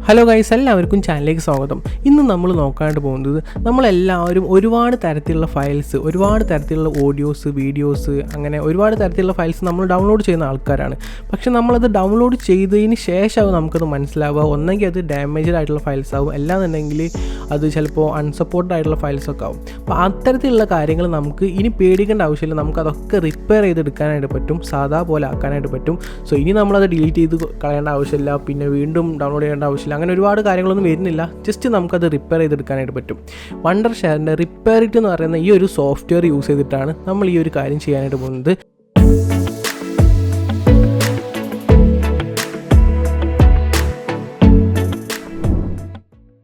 Hello guys, എല്ലാവർക്കും ചാനലിലേക്ക് സ്വാഗതം. ഇന്ന് നമ്മൾ നോക്കാനായിട്ട് പോകുന്നത് നമ്മളെല്ലാവരും ഒരുപാട് തരത്തിലുള്ള ഫയൽസ്, ഒരുപാട് തരത്തിലുള്ള ഓഡിയോസ്, വീഡിയോസ്, അങ്ങനെ ഒരുപാട് തരത്തിലുള്ള ഫയൽസ് നമ്മൾ ഡൗൺലോഡ് ചെയ്യുന്ന ആൾക്കാരാണ്. പക്ഷെ നമ്മളത് ഡൗൺലോഡ് ചെയ്തതിന് ശേഷമാവും നമുക്കത് മനസ്സിലാവുക. ഒന്നെങ്കിൽ അത് ഡാമേജ്ഡ് ആയിട്ടുള്ള ഫയൽസ് ആവും, അല്ലാന്നുണ്ടെങ്കിൽ അത് ചിലപ്പോൾ അൺസപ്പോർട്ടഡ് ആയിട്ടുള്ള ഫയൽസൊക്കെ ആവും. അപ്പോൾ അത്തരത്തിലുള്ള കാര്യങ്ങൾ നമുക്ക് ഇനി പേടിക്കേണ്ട ആവശ്യമില്ല. നമുക്കതൊക്കെ റിപ്പയർ ചെയ്തെടുക്കാനായിട്ട് പറ്റും, സാധാ പോലെ ആക്കാനായിട്ട് പറ്റും. സോ ഇനി നമ്മളത് ഡിലീറ്റ് ചെയ്ത് കളയേണ്ട ആവശ്യമില്ല, പിന്നെ വീണ്ടും ഡൗൺലോഡ് ചെയ്യേണ്ട ആവശ്യമില്ല, അങ്ങനെ ഒരുപാട് കാര്യങ്ങളൊന്നും വരുന്നില്ല. ജസ്റ്റ് നമുക്കത് റിപ്പയർ ചെയ്തെടുക്കാനായിട്ട് പറ്റും. വണ്ടർഷെയറിൻ്റെ repairit എന്ന് പറയുന്ന ഈ ഒരു സോഫ്റ്റ്വെയർ യൂസ് ചെയ്തിട്ടാണ് നമ്മൾ ഈ ഒരു കാര്യം ചെയ്യാനായിട്ട് പോകുന്നത്.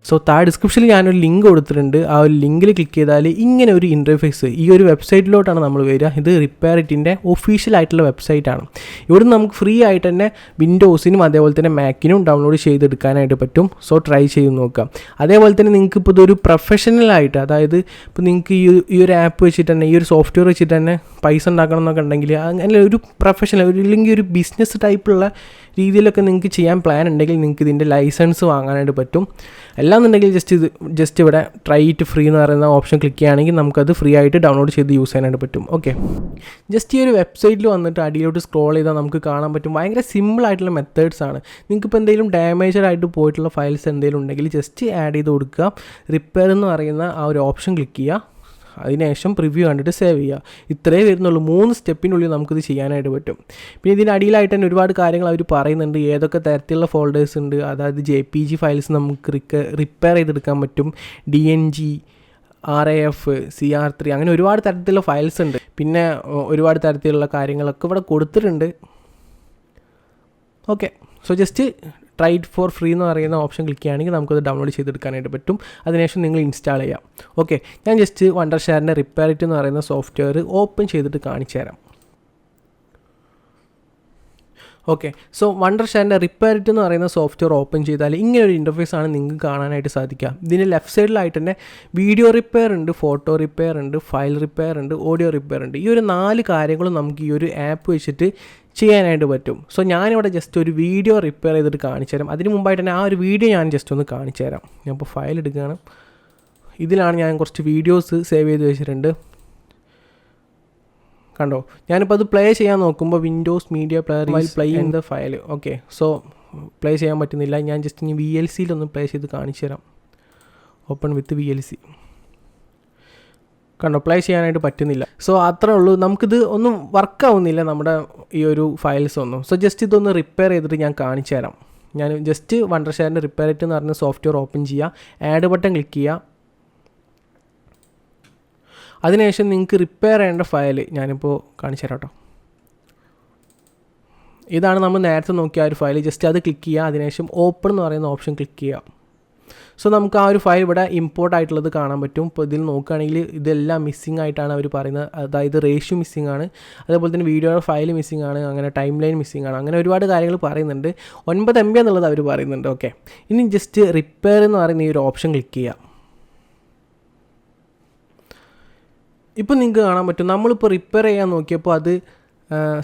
സോ താഴെ ഡിസ്ക്രിപ്ഷനിൽ ഞാനൊരു ലിങ്ക് കൊടുത്തിട്ടുണ്ട്. ആ ഒരു ലിങ്കിൽ ക്ലിക്ക് ചെയ്താൽ ഇങ്ങനെ ഒരു ഇൻ്റർഫേസ് ഈ ഒരു വെബ്സൈറ്റിലോട്ടാണ് നമ്മൾ വരിക. ഇത് repairitൻ്റെ ഒഫീഷ്യൽ ആയിട്ടുള്ള വെബ്സൈറ്റാണ്. ഇവിടുന്ന് നമുക്ക് ഫ്രീ ആയിട്ട് തന്നെ വിൻഡോസിനും അതേപോലെ തന്നെ മാക്കിനും ഡൗൺലോഡ് ചെയ്തെടുക്കാനായിട്ട് പറ്റും. സോ ട്രൈ ചെയ്ത് നോക്കാം. അതേപോലെ തന്നെ നിങ്ങൾക്ക് ഇപ്പോൾ ഇതൊരു പ്രൊഫഷണലായിട്ട്, അതായത് ഇപ്പോൾ നിങ്ങൾക്ക് ഈ ഒരു ആപ്പ് വെച്ചിട്ട് തന്നെ, ഈ ഒരു സോഫ്റ്റ്വെയർ വെച്ചിട്ട് തന്നെ പൈസ ഉണ്ടാക്കണം എന്നൊക്കെ ഉണ്ടെങ്കിൽ, അങ്ങനെ ഒരു പ്രൊഫഷണൽ ഇല്ലെങ്കിൽ ഒരു ബിസിനസ് ടൈപ്പുള്ള രീതിയിലൊക്കെ നിങ്ങൾക്ക് ചെയ്യാൻ പ്ലാൻ ഉണ്ടെങ്കിൽ നിങ്ങൾക്ക് ഇതിൻ്റെ ലൈസൻസ് വാങ്ങാനായിട്ട് പറ്റും. അല്ലാന്നുണ്ടെങ്കിൽ ജസ്റ്റ് ഇവിടെ ട്രൈ ഇറ്റ് ഫ്രീ എന്ന് പറയുന്ന ഓപ്ഷൻ ക്ലിക്ക് ചെയ്യുകയാണെങ്കിൽ നമുക്കത് ഫ്രീ ആയിട്ട് ഡൗൺലോഡ് ചെയ്ത് യൂസ് ചെയ്യാനായിട്ട് പറ്റും. ഓക്കെ, ജസ്റ്റ് ഈ ഒരു വെബ്സൈറ്റിൽ വന്നിട്ട് അടിയിലോട്ട് സ്ക്രോൾ ചെയ്താൽ നമുക്ക് കാണാൻ പറ്റും. ഭയങ്കര സിമ്പിൾ ആയിട്ടുള്ള മെത്തേഡ്സ് ആണ്. നിങ്ങൾക്കിപ്പോൾ എന്തെങ്കിലും ഡാമേജഡ് ആയിട്ട് പോയിട്ടുള്ള ഫയൽസ് എന്തെങ്കിലും ഉണ്ടെങ്കിൽ ജസ്റ്റ് ആഡ് ചെയ്ത് കൊടുക്കുക. റിപ്പയർ എന്ന് പറയുന്ന ആ ഒരു ഓപ്ഷൻ ക്ലിക്ക് ചെയ്യുക. അതിനുശേഷം പ്രിവ്യൂ കണ്ടിട്ട് സേവ് ചെയ്യുക. ഇത്രയേ വരുന്നുള്ളൂ. 3 സ്റ്റെപ്പിനുള്ളിൽ നമുക്കിത് ചെയ്യാനായിട്ട് പറ്റും. പിന്നെ ഇതിൻ്റെ അടിയിലായിട്ട് തന്നെ ഒരുപാട് കാര്യങ്ങൾ അവർ പറയുന്നുണ്ട്. ഏതൊക്കെ തരത്തിലുള്ള ഫോൾഡേഴ്സ് ഉണ്ട്, അതായത് JPG ഫയൽസ് നമുക്ക് റിപ്പയർ ചെയ്തെടുക്കാൻ പറ്റും, DNG, RAF, CR3, അങ്ങനെ ഒരുപാട് തരത്തിലുള്ള ഫയൽസ് ഉണ്ട്. പിന്നെ ഒരുപാട് തരത്തിലുള്ള കാര്യങ്ങളൊക്കെ ഇവിടെ കൊടുത്തിട്ടുണ്ട്. Okay, so just try it for free എന്ന് പറയുന്ന ഓപ്ഷൻ ക്ലിക്ക് ചെയ്യുകയാണെങ്കിൽ നമുക്കത് ഡൗൺലോഡ് ചെയ്തെടുക്കാനായിട്ട് പറ്റും. അതിനുശേഷം നിങ്ങൾ ഇൻസ്റ്റാൾ ചെയ്യാം. ഓക്കെ, ഞാൻ ജസ്റ്റ് വണ്ടർഷെയറിൻ്റെ repairit എന്ന് പറയുന്ന സോഫ്റ്റ്വെയർ ഓപ്പൺ ചെയ്തിട്ട് കാണിച്ചു തരാം. ഓക്കെ, സോ വണ്ടർഷെയറിൻ്റെ repairit എന്ന് പറയുന്ന സോഫ്റ്റ്വെയർ ഓപ്പൺ ചെയ്താൽ ഇങ്ങനെ ഒരു ഇൻ്റർഫേസ് ആണ് നിങ്ങൾക്ക് കാണാനായിട്ട് സാധിക്കുക. ഇതിൻ്റെ ലെഫ്റ്റ് സൈഡിലായിട്ട് തന്നെ വീഡിയോ റിപ്പയർ ഉണ്ട്, ഫോട്ടോ റിപ്പയർ ഉണ്ട്, ഫയൽ റിപ്പയർ ഉണ്ട്, ഓഡിയോ റിപ്പയർ ഉണ്ട്. ഈ ഒരു 4 കാര്യങ്ങളും നമുക്ക് ഈ ഒരു ആപ്പ് വെച്ചിട്ട് ചെയ്യാനായിട്ട് പറ്റും. സോ ഞാനിവിടെ ജസ്റ്റ് ഒരു വീഡിയോ റിപ്പയർ ചെയ്തിട്ട് കാണിച്ചു തരാം. അതിന് മുമ്പായിട്ട് തന്നെ ആ ഒരു വീഡിയോ ഞാൻ ജസ്റ്റ് ഒന്ന് കാണിച്ചു തരാം. ഞാൻ ഇപ്പോൾ ഫയൽ എടുക്കുകയാണ്. ഇതിലാണ് ഞാൻ കുറച്ച് വീഡിയോസ് സേവ് ചെയ്ത് വെച്ചിട്ടുണ്ട്. കണ്ടോ, ഞാനിപ്പോൾ അത് പ്ലേ ചെയ്യാൻ നോക്കുമ്പോൾ Windows media player play in the file. Okay, so play ചെയ്യാൻ പറ്റുന്നില്ല. ഞാൻ ജസ്റ്റ് ഇനി VLCയിലൊന്ന് പ്ലേ ചെയ്ത് കാണിച്ചു തരാം. ഓപ്പൺ വിത്ത് VLC. കണ്ടോ, പ്ലേ ചെയ്യാനായിട്ട് പറ്റുന്നില്ല. സോ അത്രേ ഉള്ളൂ. നമുക്കിത് ഒന്നും വർക്കാവുന്നില്ല, നമ്മുടെ ഈ ഒരു ഫയൽസ് ഒന്നും. സോ ജസ്റ്റ് ഇതൊന്ന് റിപ്പയർ ചെയ്തിട്ട് ഞാൻ കാണിച്ചു തരാം. ഞാൻ ജസ്റ്റ് വണ്ടർഷെയറിൻ്റെ repairit എന്ന് പറഞ്ഞ സോഫ്റ്റ്വെയർ ഓപ്പൺ ചെയ്യുക, ആഡ് ബട്ടൺ ക്ലിക്ക് ചെയ്യുക. അതിനുശേഷം നിങ്ങൾക്ക് റിപ്പയർ ചെയ്യേണ്ട ഫയൽ ഞാനിപ്പോൾ കാണിച്ചു തരാം കേട്ടോ. ഇതാണ് നമ്മൾ നേരത്തെ നോക്കിയ ആ ഒരു ഫയൽ. ജസ്റ്റ് അത് ക്ലിക്ക് ചെയ്യുക. അതിനുശേഷം ഓപ്പൺ എന്ന് പറയുന്ന ഓപ്ഷൻ ക്ലിക്ക് ചെയ്യുക. സോ നമുക്ക് ആ ഒരു ഫയൽ ഇവിടെ ഇമ്പോർട്ട് ആയിട്ടുള്ളത് കാണാൻ പറ്റും. ഇപ്പോൾ ഇതിൽ നോക്കുകയാണെങ്കിൽ ഇതെല്ലാം മിസ്സിംഗ് ആയിട്ടാണ് അവർ പറയുന്നത്. അതായത് റേഷ്യോ മിസ്സിംഗ് ആണ്, അതേപോലെ തന്നെ വീഡിയോയുടെ ഫയൽ മിസ്സിംഗ് ആണ്, അങ്ങനെ ടൈം ലൈൻ മിസ്സിംഗ് ആണ്, അങ്ങനെ ഒരുപാട് കാര്യങ്ങൾ പറയുന്നുണ്ട്. 9 MB എന്നുള്ളത് അവർ പറയുന്നുണ്ട്. ഓക്കെ, ഇനി ജസ്റ്റ് റിപ്പയർ എന്ന് പറയുന്ന ഈ ഒരു ഓപ്ഷൻ ക്ലിക്ക് ചെയ്യുക. ഇപ്പോൾ നിങ്ങൾക്ക് കാണാൻ പറ്റും, നമ്മളിപ്പോൾ റിപ്പയർ ചെയ്യാൻ നോക്കിയപ്പോൾ അത്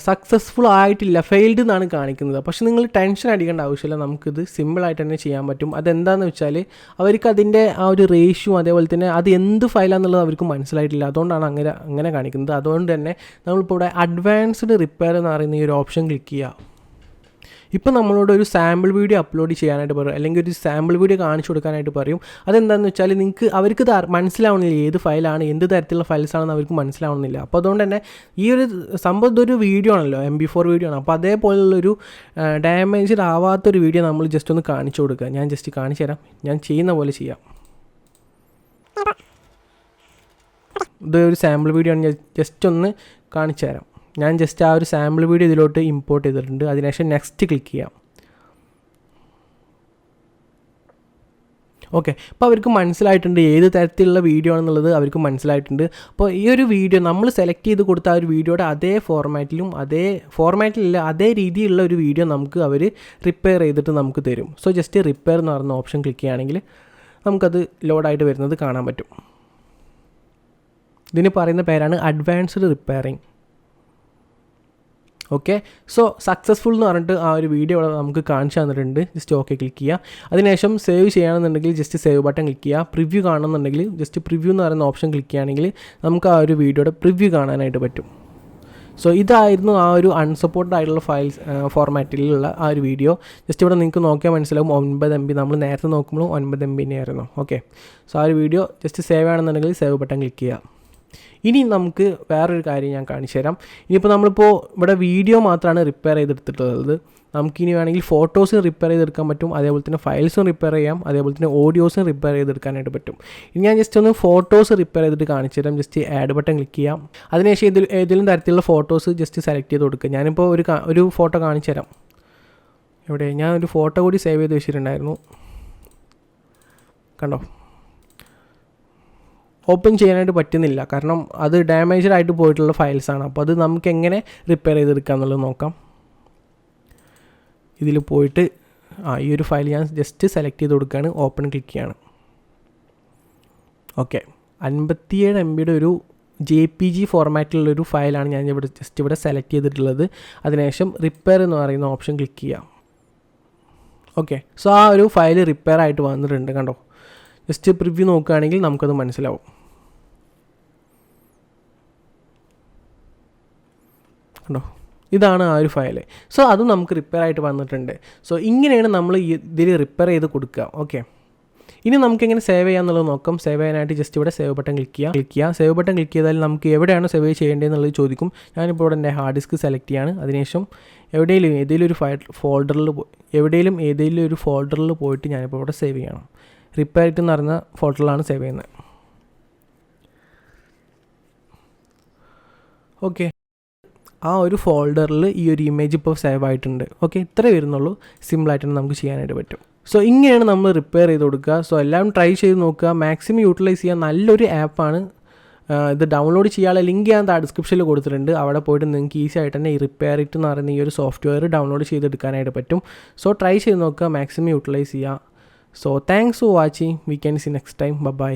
സക്സസ്ഫുൾ ആയിട്ടില്ല, ഫെയിൽഡ് എന്നാണ് കാണിക്കുന്നത്. പക്ഷേ നിങ്ങൾ ടെൻഷൻ അടിക്കേണ്ട ആവശ്യമില്ല. നമുക്കിത് സിമ്പിളായിട്ട് തന്നെ ചെയ്യാൻ പറ്റും. അതെന്താണെന്ന് വെച്ചാൽ അവർക്ക് അതിൻ്റെ ആ ഒരു റേഷ്യോ, അതേപോലെ തന്നെ അത് എന്ത് ഫയലാണെന്നുള്ളത് അവർക്ക് മനസ്സിലായിട്ടില്ല. അതുകൊണ്ടാണ് അങ്ങനെ കാണിക്കുന്നത്. അതുകൊണ്ട് തന്നെ നമ്മളിപ്പോൾ ഇവിടെ അഡ്വാൻസ്ഡ് റിപ്പയർ എന്ന് പറയുന്ന ഈ ഒരു ഓപ്ഷൻ ക്ലിക്ക് ചെയ്യുക. ഇപ്പോൾ നമ്മളോട് ഒരു സാമ്പിൾ വീഡിയോ അപ്ലോഡ് ചെയ്യാനായിട്ട് പറയും, അല്ലെങ്കിൽ ഒരു സാമ്പിൾ വീഡിയോ കാണിച്ചു കൊടുക്കാനായിട്ട് പറയും. അതെന്താണെന്ന് വെച്ചാൽ അവർക്ക് മനസ്സിലാവുന്നില്ല ഏത് ഫയലാണ്, എന്ത് തരത്തിലുള്ള ഫയൽസാണെന്ന് അവർക്ക് മനസ്സിലാവുന്നില്ല. അപ്പോൾ അതുകൊണ്ട് തന്നെ ഈ ഒരു സംഭവം ഇതൊരു വീഡിയോ ആണല്ലോ, MP4 വീഡിയോ ആണ്. അപ്പോൾ അതേപോലുള്ളൊരു ഡാമേജ്ഡ് ആവാത്തൊരു വീഡിയോ നമ്മൾ ജസ്റ്റ് ഒന്ന് കാണിച്ചു കൊടുക്കുക. ഞാൻ ജസ്റ്റ് കാണിച്ചു തരാം. ഞാൻ ചെയ്യുന്ന പോലെ ചെയ്യാം. ഇതൊരു സാമ്പിൾ വീഡിയോ ആണ്. ഞാൻ ജസ്റ്റ് ഒന്ന് കാണിച്ചു തരാം. ഞാൻ ജസ്റ്റ് ആ ഒരു സാമ്പിൾ വീഡിയോ ഇതിലോട്ട് ഇമ്പോർട്ട് ചെയ്തിട്ടുണ്ട്. അതിനുശേഷം നെക്സ്റ്റ് ക്ലിക്ക് ചെയ്യാം. ഓക്കെ, അപ്പോൾ അവർക്ക് മനസ്സിലായിട്ടുണ്ട് ഏത് തരത്തിലുള്ള വീഡിയോ ആണെന്നുള്ളത് അവർക്ക് മനസ്സിലായിട്ടുണ്ട്. അപ്പോൾ ഈ ഒരു വീഡിയോ നമ്മൾ സെലക്ട് ചെയ്ത് കൊടുത്ത ആ ഒരു വീഡിയോയുടെ അതേ ഫോർമാറ്റിലില്ല, അതേ രീതിയിലുള്ള ഒരു വീഡിയോ നമുക്ക് അവർ റിപ്പയർ ചെയ്തിട്ട് നമുക്ക് തരും. സോ ജസ്റ്റ് റിപ്പയർ എന്ന് പറയുന്ന ഓപ്ഷൻ ക്ലിക്ക് ചെയ്യുകയാണെങ്കിൽ നമുക്കത് ലോഡായിട്ട് വരുന്നത് കാണാൻ പറ്റും. ഇതിന് പറയുന്ന പേരാണ് advanced repairing. Okay, so successful എന്ന് പറഞ്ഞിട്ട് ആ ഒരു വീഡിയോ ഇവിടെ നമുക്ക് കാണിച്ചു തന്നിട്ടുണ്ട്. ജസ്റ്റ് ഓക്കെ ക്ലിക്ക് ചെയ്യുക. അതിനുശേഷം സേവ് ചെയ്യണമെന്നുണ്ടെങ്കിൽ ജസ്റ്റ് സേവ് ബട്ടൺ ക്ലിക്ക് ചെയ്യുക. പ്രിവ്യൂ കാണണമെന്നുണ്ടെങ്കിൽ ജസ്റ്റ് പ്രിവ്യൂ എന്ന് പറയുന്ന ഓപ്ഷൻ ക്ലിക്ക് ചെയ്യുകയാണെങ്കിൽ നമുക്ക് ആ ഒരു വീഡിയോയുടെ പ്രിവ്യൂ കാണാനായിട്ട് പറ്റും. സോ ഇതായിരുന്നു ആ ഒരു അൺസപ്പോർട്ടഡ് ആയിട്ടുള്ള ഫയൽസ് ഫോർമാറ്റിലുള്ള ആ ഒരു വീഡിയോ. ജസ്റ്റ് ഇവിടെ നിങ്ങൾക്ക് നോക്കിയാൽ മനസ്സിലാവും 9 MB. നമ്മൾ നേരത്തെ നോക്കുമ്പോൾ 9 MB തന്നെയായിരുന്നു. ഓക്കെ, സോ ആ ഒരു വീഡിയോ ജസ്റ്റ് സേവ് ആണെന്നുണ്ടെങ്കിൽ സേവ് ബട്ടൺ ക്ലിക്ക് ചെയ്യുക. ഇനി നമുക്ക് വേറൊരു കാര്യം ഞാൻ കാണിച്ചു തരാം. ഇനിയിപ്പോൾ നമ്മളിപ്പോൾ ഇവിടെ വീഡിയോ മാത്രമാണ് റിപ്പയർ ചെയ്തെടുത്തിട്ടുള്ളത്. നമുക്കിനി വേണമെങ്കിൽ ഫോട്ടോസ് റിപ്പയർ ചെയ്തെടുക്കാൻ പറ്റും, അതേപോലെ തന്നെ ഫയൽസും റിപ്പയർ ചെയ്യാം, അതേപോലെ തന്നെ ഓഡിയോസും റിപ്പയർ ചെയ്തെടുക്കാനായിട്ട് പറ്റും. ഇനി ഞാൻ ജസ്റ്റ് ഒന്ന് ഫോട്ടോസ് റിപ്പയർ ചെയ്തിട്ട് കാണിച്ചു തരാം. ജസ്റ്റ് ആഡ് ബട്ടൺ ക്ലിക്ക് ചെയ്യാം. അതിനുശേഷം ഏതെങ്കിലും തരത്തിലുള്ള ഫോട്ടോസ് ജസ്റ്റ് സെലക്ട് ചെയ്ത് കൊടുക്കുക. ഞാനിപ്പോൾ ഒരു ഫോട്ടോ കാണിച്ചു തരാം. ഇവിടെ ഞാൻ ഒരു ഫോട്ടോ കൂടി സേവ് ചെയ്ത് വെച്ചിട്ടുണ്ടായിരുന്നു, കണ്ടോ. ഓപ്പൺ ചെയ്യാനായിട്ട് പറ്റുന്നില്ല, കാരണം അത് ഡാമേജ്ഡ് ആയിട്ട് പോയിട്ടുള്ള ഫയൽസാണ്. അപ്പോൾ അത് നമുക്ക് എങ്ങനെ റിപ്പയർ ചെയ്തെടുക്കുക എന്നുള്ളത് നോക്കാം. ഇതിൽ പോയിട്ട് ഈ ഒരു ഫയൽ ഞാൻ ജസ്റ്റ് സെലക്ട് ചെയ്ത് കൊടുക്കുകയാണ്, ഓപ്പൺ ക്ലിക്ക് ചെയ്യാണ്. ഓക്കെ, 57 MB ഒരു JPG ഫോർമാറ്റിലുള്ളൊരു ഫയലാണ് ഞാൻ ഇവിടെ സെലക്ട് ചെയ്തിട്ടുള്ളത്. അതിനുശേഷം റിപ്പയർ എന്ന് പറയുന്ന ഓപ്ഷൻ ക്ലിക്ക് ചെയ്യാം. ഓക്കെ, സോ ആ ഒരു ഫയൽ റിപ്പയർ ആയിട്ട് വന്നിട്ടുണ്ട്, കണ്ടോ. ജസ്റ്റ് പ്രിവ്യൂ നോക്കുകയാണെങ്കിൽ നമുക്കത് മനസ്സിലാവും. കണ്ടോ, ഇതാണ് ആ ഒരു ഫയൽ. സോ അത് നമുക്ക് റിപ്പയർ ആയിട്ട് വന്നിട്ടുണ്ട്. സോ ഇങ്ങനെയാണ് നമ്മൾ ഇതിൽ റിപ്പയർ ചെയ്ത് കൊടുക്കുക. ഓക്കെ, ഇനി നമുക്കെങ്ങനെ സേവ് ചെയ്യാമെന്നുള്ളത് നോക്കാം. സേവ് ചെയ്യാനായിട്ട് ജസ്റ്റ് ഇവിടെ സേവ് ബട്ടൺ ക്ലിക്ക് ചെയ്യുക. സേവ് ബട്ടൺ ക്ലിക്ക് ചെയ്താൽ നമുക്ക് എവിടെയാണ് സേവ് ചെയ്യേണ്ടതെന്നുള്ളത് ചോദിക്കും. ഞാനിപ്പോൾ ഇവിടെ എൻ്റെ ഹാർഡ് ഡിസ്ക് സെലക്ട് ചെയ്യാണ്. അതിനുശേഷം ഏതെങ്കിലും ഒരു ഫോൾഡറിൽ പോയിട്ട് ഞാനിപ്പോൾ ഇവിടെ സേവ് ചെയ്യണം. repairit എന്ന് പറയുന്ന ഫോൾഡറിലാണ് സേവ് ചെയ്യുന്നത്. ഓക്കെ, ആ ഒരു ഫോൾഡറിൽ ഈ ഒരു ഇമേജ് ഇപ്പോൾ സേവ് ആയിട്ടുണ്ട്. ഓക്കെ, ഇത്രേ വരുന്നുള്ളൂ. സിമ്പിളായിട്ട് നമുക്ക് ചെയ്യാനായിട്ട് പറ്റും. സോ ഇങ്ങനെയാണ് നമ്മൾ റിപ്പയർ ചെയ്ത് കൊടുക്കുക. സോ എല്ലാം ട്രൈ ചെയ്ത് നോക്കുക, മാക്സിമം യൂട്ടിലൈസ് ചെയ്യാൻ നല്ലൊരു ആപ്പാണ്. ഇത് ഡൗൺലോഡ് ചെയ്യാനുള്ള ലിങ്ക് ഞാൻ ഡിസ്ക്രിപ്ഷനിൽ കൊടുത്തിട്ടുണ്ട്. അവിടെ പോയിട്ട് നിങ്ങൾക്ക് ഈസി ആയിട്ട് തന്നെ ഈ repairit എന്ന് പറയുന്ന ഈ ഒരു സോഫ്റ്റ്വെയർ ഡൗൺലോഡ് ചെയ്തെടുക്കാനായിട്ട് പറ്റും. സോ ട്രൈ ചെയ്ത് നോക്കുക, മാക്സിമം യൂട്ടിലൈസ് ചെയ്യുക. So thanks for watching. We can see next time. By.